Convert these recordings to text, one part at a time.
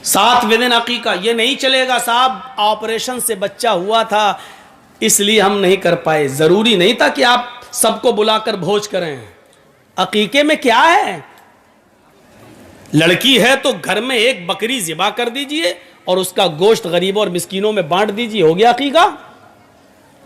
7वें दिन अकीका। ये नहीं चलेगा साहब, ऑपरेशन से बच्चा हुआ था इसलिए हम नहीं कर पाए। ज़रूरी नहीं था कि आप सबको बुलाकर भोज करें। अकीके में क्या है, लड़की है तो घर में एक बकरी ज़िबा कर दीजिए और उसका गोश्त गरीबों और मिस्कीनों में बांट दीजिए, हो गया अकीका।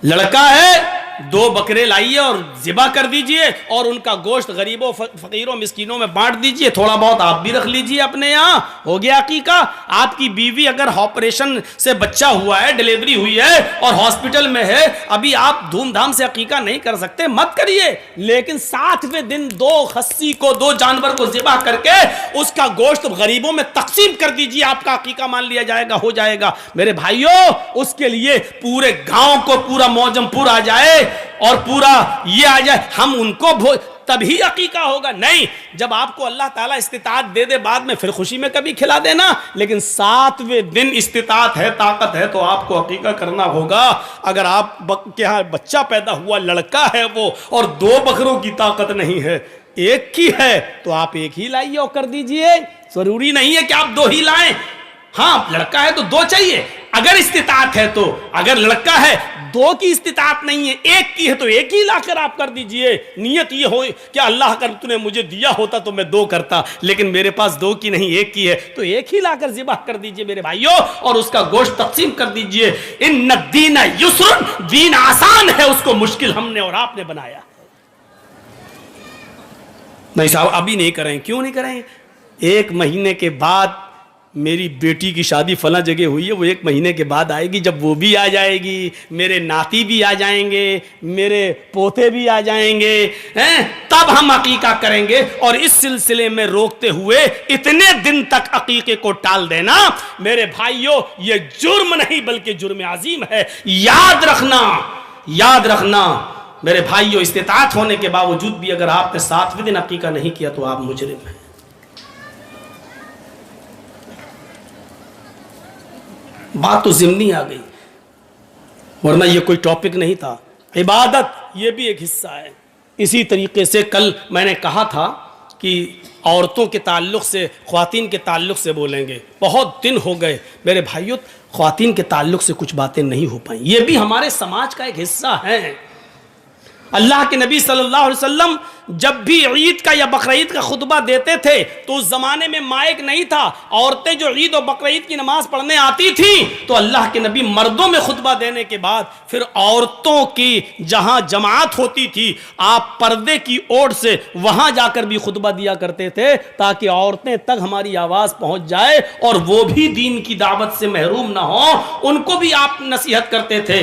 लड़का है 2 बकरे लाइए और ज़िबा कर दीजिए और उनका गोश्त गरीबों फकीरों मिस्कीनों में बांट दीजिए, थोड़ा बहुत आप भी रख लीजिए अपने यहाँ, हो गया अकीका। आपकी बीवी अगर ऑपरेशन से बच्चा हुआ है, डिलीवरी हुई है और हॉस्पिटल में है, अभी आप धूमधाम से अकीका नहीं कर सकते, मत करिए। लेकिन 7वें दिन 2 खस्सी को, 2 जानवर को ज़िबा करके उसका गोश्त गरीबों में तकसीम कर दीजिए, आपका अकीका मान लिया जाएगा, हो जाएगा। मेरे भाइयों, उसके लिए पूरे गांव को पूरा मौजमपुर आ जाए और पूरा ये आ जाए, हम उनको तभी अकीका होगा। नहीं, जब आपको अल्लाह ताला इस्तिताअत दे दे बाद में फिर खुशी में कभी खिला देना, लेकिन 7वें दिन इस्तिताअत है, ताकत है तो आपको अकीका करना होगा। अगर आप के यहाँ बच्चा पैदा हुआ, लड़का है वो, और 2 बकरों की ताकत नहीं है, एक की है, तो आप एक ही लाइए और कर दीजिए। जरूरी नहीं है कि आप 2 ही लाएं। हाँ, लड़का है तो 2 चाहिए अगर इस्तिताअत है तो। अगर लड़का है 2 की इस्तिताअत नहीं है, 1 की है तो 1 ही लाकर आप कर दीजिए। नियत ये हो कि अल्लाह अगर तूने मुझे दिया होता तो मैं 2 करता, लेकिन मेरे पास 2 की नहीं 1 की है, तो 1 ही लाकर ज़िबा कर दीजिए मेरे भाइयों, और उसका गोश्त तकसीम कर दीजिए। इन्न दीन युस्र, दीन आसान है, उसको मुश्किल हमने और आपने बनाया। नहीं साहब अभी नहीं करें, क्यों नहीं करें? 1 महीने के बाद मेरी बेटी की शादी फला जगह हुई है, वो 1 महीने के बाद आएगी, जब वो भी आ जाएगी, मेरे नाती भी आ जाएंगे, मेरे पोते भी आ जाएंगे, हैं, तब हम अकीका करेंगे। और इस सिलसिले में रोकते हुए इतने दिन तक अकीके को टाल देना मेरे भाइयों, ये जुर्म नहीं बल्कि जुर्म अजीम है। याद रखना, याद रखना मेरे भाइयों, इस्तिताअत होने के बावजूद भी अगर आपने 7वें दिन अकीका नहीं किया तो आप मुजरिम हैं। बात तो ज़िम्नी आ गई, वरना ये कोई टॉपिक नहीं था। इबादत ये भी एक हिस्सा है। इसी तरीके से कल मैंने कहा था कि औरतों के ताल्लुक़ से, ख़वातीन के ताल्लुक़ से बोलेंगे। बहुत दिन हो गए मेरे भाइयों, ख़वातीन के ताल्लुक़ से कुछ बातें नहीं हो पाई। ये भी हमारे समाज का एक हिस्सा है। अल्लाह के नबी सल्लल्लाहु अलैहि वसल्लम जब भी ईद का या बकरीद का खुतबा देते थे तो उस ज़माने में माइक नहीं था। औरतें जो ईद और बकरीद की नमाज पढ़ने आती थी तो अल्लाह के नबी मर्दों में खुतबा देने के बाद फिर औरतों की जहां जमात होती थी, आप पर्दे की ओर से वहां जाकर भी खुतबा दिया करते थे, ताकि औरतें तक हमारी आवाज़ पहुंच जाए और वो भी दीन की दावत से महरूम ना हो, उनको भी आप नसीहत करते थे।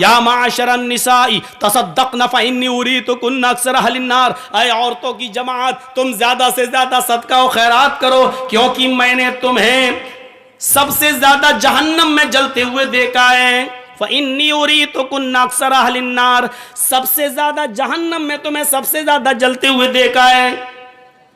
या माशरन निसाई तसद्दक़न फ़इन्नी उरीतुकुन्ना अक्सर अहलिन नार, ऐ औरतों की जमात, तुम ज्यादा से ज्यादा सदका और खैरात करो, क्योंकि मैंने तुम्हें सबसे ज्यादा जहन्नम में जलते हुए देखा है। फ़इन्नी उरीतुकुन्ना अक्सर अहलिन नार, सबसे ज्यादा जहन्नम में तुम्हें सबसे ज्यादा जलते हुए देखा है।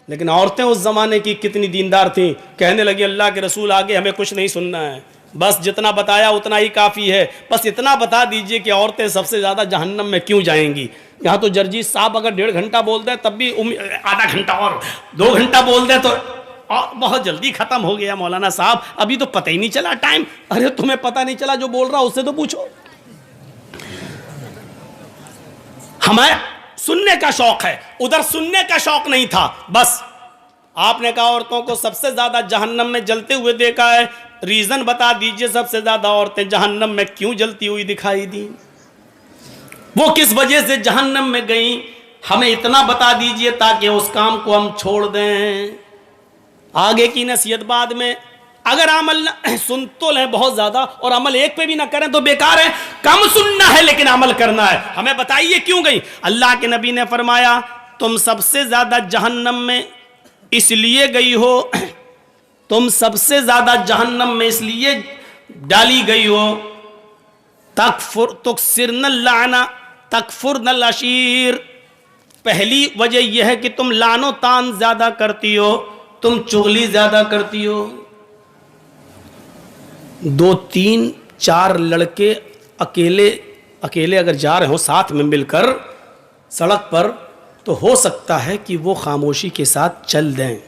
लेकिन औरतें उस जमाने की कितनी दीनदार थीं, कहने लगी अल्लाह के रसूल आगे हमें कुछ नहीं सुनना है, बस जितना बताया उतना ही काफ़ी है, बस इतना बता दीजिए कि औरतें सबसे ज़्यादा जहन्नम में क्यों जाएंगी। यहाँ तो जर्जी साहब अगर 1.5 घंटा बोल दें तब भी आधा घंटा और 2 घंटा बोल दें तो बहुत जल्दी ख़त्म हो गया मौलाना साहब, अभी तो पता ही नहीं चला टाइम। अरे तुम्हें पता नहीं चला, जो बोल रहा उससे तो पूछो। हमें सुनने का शौक़ है, उधर सुनने का शौक़ नहीं था। बस आपने कहा औरतों को सबसे ज़्यादा जहन्नम में जलते हुए देखा है, रीज़न बता दीजिए सबसे ज़्यादा औरतें जहन्नम में क्यों जलती हुई दिखाई दी, वो किस वजह से जहन्नम में गई, हमें इतना बता दीजिए ताकि उस काम को हम छोड़ दें। आगे की नसीहत बाद में। अगर अमल सुन तो लें बहुत ज़्यादा और अमल एक पे भी ना करें तो बेकार है। कम सुनना है लेकिन अमल करना है। हमें बताइए क्यों गई। अल्लाह के नबी ने फरमाया तुम सबसे ज़्यादा जहन्नम में इसलिए गई हो, तुम सबसे ज़्यादा जहन्नम में इसलिए डाली गई हो, तकफुरनल अशीर, पहली वजह यह है कि तुम लानो तान ज़्यादा करती हो, तुम चुगली ज़्यादा करती हो। 2, 3, 4 लड़के अकेले अगर जा रहे हो साथ में मिलकर सड़क पर, तो हो सकता है कि वो खामोशी के साथ चल दें,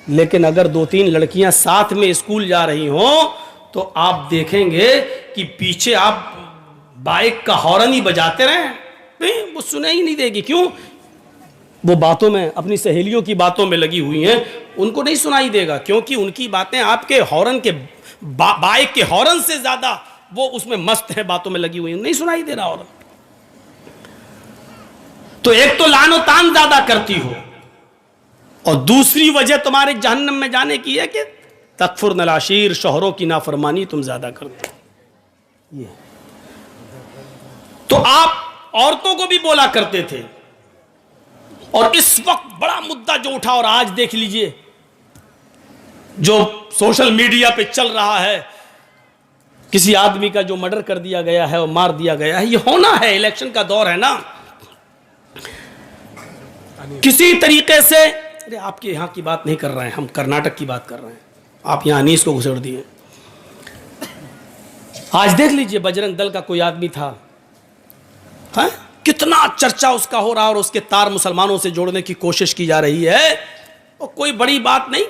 लेकिन अगर 2-3 लड़कियां साथ में स्कूल जा रही हों तो आप देखेंगे कि पीछे आप बाइक का हॉर्न ही बजाते रहें, नहीं वो सुनाई ही नहीं देगी। क्यों? वो बातों में, अपनी सहेलियों की बातों में लगी हुई हैं, उनको नहीं सुनाई देगा, क्योंकि उनकी बातें आपके हॉर्न के बाइक के हॉर्न से ज्यादा वो उसमें मस्त है, बातों में लगी हुई है, नहीं सुनाई दे रहा हॉर्न। तो एक तो लानो तान ज्यादा करती हो, और दूसरी वजह तुम्हारे जहन्नम में जाने की है कि तकफुर नलाशीर, शोहरों की नाफरमानी तुम ज्यादा करते हो। ये तो आप औरतों को भी बोला करते थे, और इस वक्त बड़ा मुद्दा जो उठा, और आज देख लीजिए जो सोशल मीडिया पे चल रहा है, किसी आदमी का जो मर्डर कर दिया गया है और मार दिया गया है, ये होना है, इलेक्शन का दौर है ना, किसी तरीके से। अरे आपके यहां की बात नहीं कर रहे हैं, हम कर्नाटक की बात कर रहे हैं, आप यहां अनीस को घुसेड़ दिए। आज देख लीजिए बजरंग दल का कोई आदमी था, है? कितना चर्चा उसका हो रहा, और उसके तार मुसलमानों से जोड़ने की कोशिश की जा रही है, और कोई बड़ी बात नहीं।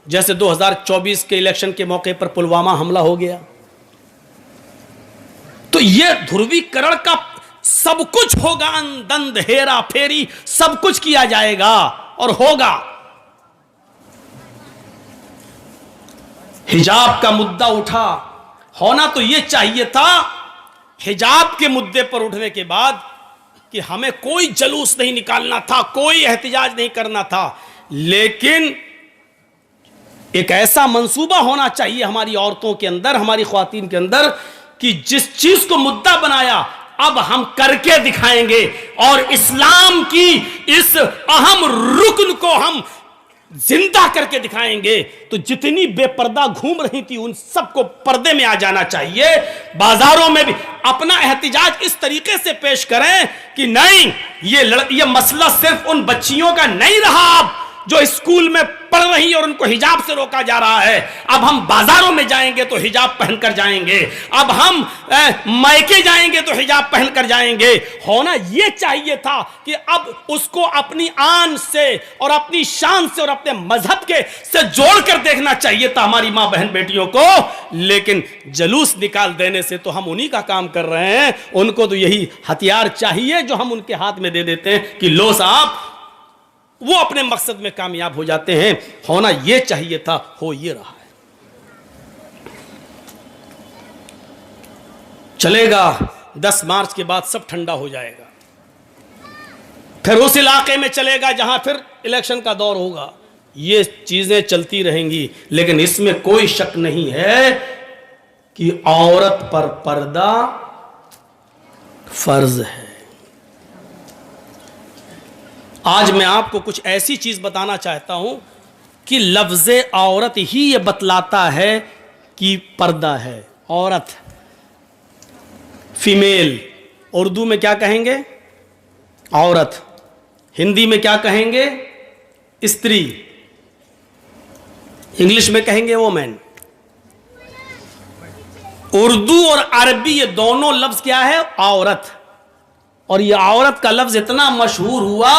जैसे 2024 के इलेक्शन के मौके पर पुलवामा हमला हो गया, तो यह ध्रुवीकरण का सब कुछ होगा, अंदंद हेरा फेरी सब कुछ किया जाएगा और होगा। हिजाब का मुद्दा उठा, होना तो यह चाहिए था हिजाब के मुद्दे पर उठने के बाद कि हमें कोई जलूस नहीं निकालना था, कोई एहतिजाज नहीं करना था, लेकिन एक ऐसा मंसूबा होना चाहिए हमारी औरतों के अंदर, हमारी ख्वातीन के अंदर, कि जिस चीज को मुद्दा बनाया अब हम करके दिखाएंगे, और इस्लाम की इस अहम रुकन को हम जिंदा करके दिखाएंगे। तो जितनी बेपर्दा घूम रही थी उन सबको पर्दे में आ जाना चाहिए। बाजारों में भी अपना एहतिजाज इस तरीके से पेश करें कि नहीं, ये मसला सिर्फ उन बच्चियों का नहीं रहा जो स्कूल में पढ़ रही और उनको हिजाब से रोका जा रहा है। अब हम बाजारों में जाएंगे तो हिजाब पहनकर जाएंगे, अब हम मायके जाएंगे तो हिजाब पहनकर जाएंगे। होना यह चाहिए था कि अब उसको अपनी आन से और अपनी शान से और अपने मजहब के से जोड़कर देखना चाहिए था हमारी मां बहन बेटियों को। लेकिन जलूस निकाल देने से तो हम उन्हीं का काम कर रहे हैं, उनको तो यही हथियार चाहिए जो हम उनके हाथ में दे देते हैं कि लो साहब, वो अपने मकसद में कामयाब हो जाते हैं। होना यह चाहिए था, हो ये रहा है। चलेगा 10 मार्च के बाद सब ठंडा हो जाएगा, फिर उस इलाके में चलेगा जहां फिर इलेक्शन का दौर होगा। ये चीजें चलती रहेंगी, लेकिन इसमें कोई शक नहीं है कि औरत पर पर्दा फर्ज है। आज मैं आपको कुछ ऐसी चीज बताना चाहता हूं कि लफ्ज़े औरत ही ये बतलाता है कि पर्दा है। औरत, फीमेल, उर्दू में क्या कहेंगे? औरत। हिंदी में क्या कहेंगे? स्त्री। इंग्लिश में कहेंगे वोमेन। उर्दू और अरबी ये दोनों लफ्ज क्या है? औरत। और ये औरत का लफ्ज इतना मशहूर हुआ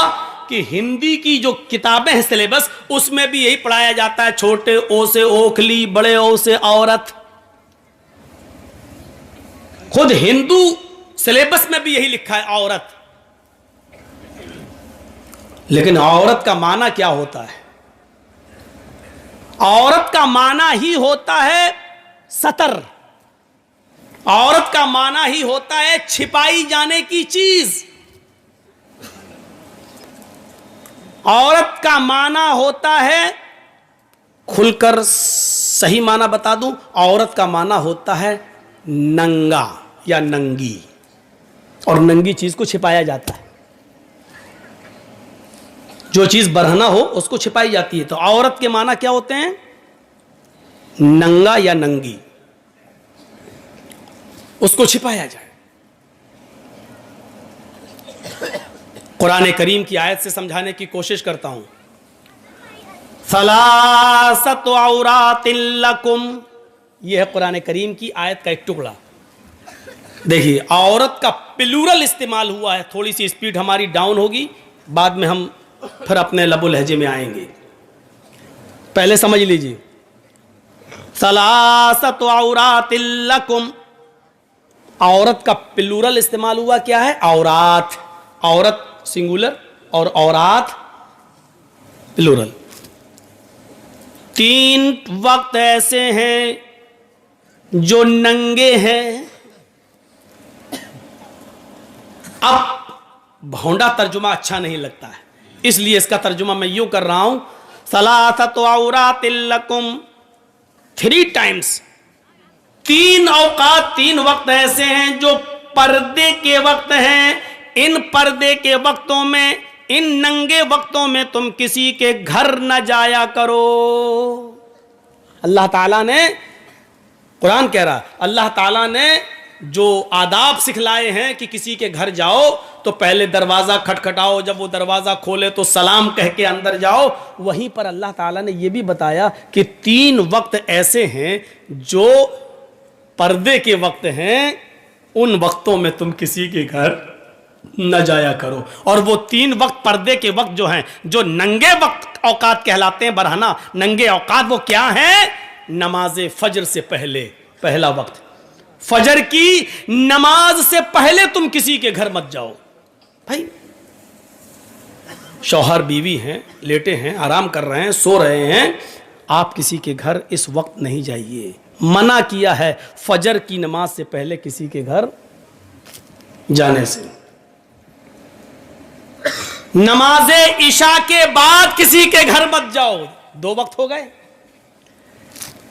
कि हिंदी की जो किताबें हैं सिलेबस, उसमें भी यही पढ़ाया जाता है, छोटे ओ से ओखली, बड़े ओ से औरत। खुद हिंदू सिलेबस में भी यही लिखा है, औरत। लेकिन औरत का माना क्या होता है? औरत का माना ही होता है सतर। औरत का माना ही होता है छिपाई जाने की चीज। औरत का माना होता है, खुलकर सही माना बता दूं, औरत का माना होता है नंगा या नंगी, और नंगी चीज को छिपाया जाता है। जो चीज बरहना हो उसको छिपाई जाती है। तो औरत के माना क्या होते हैं? नंगा या नंगी, उसको छिपाया जाए। कुरान करीम की आयत से समझाने की कोशिश करता हूं। सलासतु औरातिन लकुम, यह है कुरान करीम की आयत का एक टुकड़ा। देखिए, औरत का प्लूरल इस्तेमाल हुआ है। थोड़ी सी स्पीड हमारी डाउन होगी, बाद में हम फिर अपने लबो लहजे में आएंगे। पहले समझ लीजिए, सलासतु औरातिल लकुम, औरत का प्लूरल इस्तेमाल हुआ क्या है? औरात, औरत सिंगुलर और औरात प्लूरल। 3 वक्त ऐसे हैं जो नंगे हैं। अब भौंडा तर्जुमा अच्छा नहीं लगता है, इसलिए इसका तर्जुमा मैं यूं कर रहा हूं, सलासतु औरातिल लकुम, 3 टाइम्स, 3 औकात, 3 वक्त ऐसे हैं जो पर्दे के वक्त हैं। इन पर्दे के वक्तों में, इन नंगे वक्तों में तुम किसी के घर न जाया करो। अल्लाह ताला ने, कुरान कह रहा, अल्लाह ताला ने जो आदाब सिखलाए हैं कि किसी के घर जाओ तो पहले दरवाज़ा खटखटाओ, जब वो दरवाज़ा खोले तो सलाम कह के अंदर जाओ, वहीं पर अल्लाह ताला ने यह भी बताया कि 3 वक्त ऐसे हैं जो पर्दे के वक्त हैं, उन वक्तों में तुम किसी के घर न जाया करो। और वो 3 वक्त पर्दे के वक्त जो हैं, जो नंगे वक्त औकात कहलाते हैं, बरहना नंगे औकात, वो क्या हैं? नमाज फजर से पहले, पहला वक्त, फजर की नमाज से पहले तुम किसी के घर मत जाओ। भाई शौहर बीवी हैं, लेटे हैं, आराम कर रहे हैं, सो रहे हैं, आप किसी के घर इस वक्त नहीं जाइए। मना किया है फजर की नमाज से पहले किसी के घर जाने से। नमाजे इशा के बाद किसी के घर मत जाओ, 2 वक्त हो गए।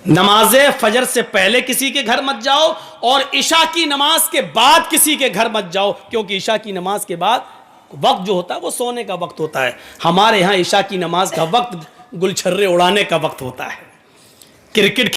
नमाजे फजर से पहले किसी के घर मत जाओ और इशा की नमाज के बाद किसी के घर मत जाओ, क्योंकि इशा की नमाज के बाद वक्त जो होता है वो सोने का वक्त होता है। हमारे यहां इशा की नमाज का वक्त गुलछर्रे उड़ाने का वक्त होता है, क्रिकेट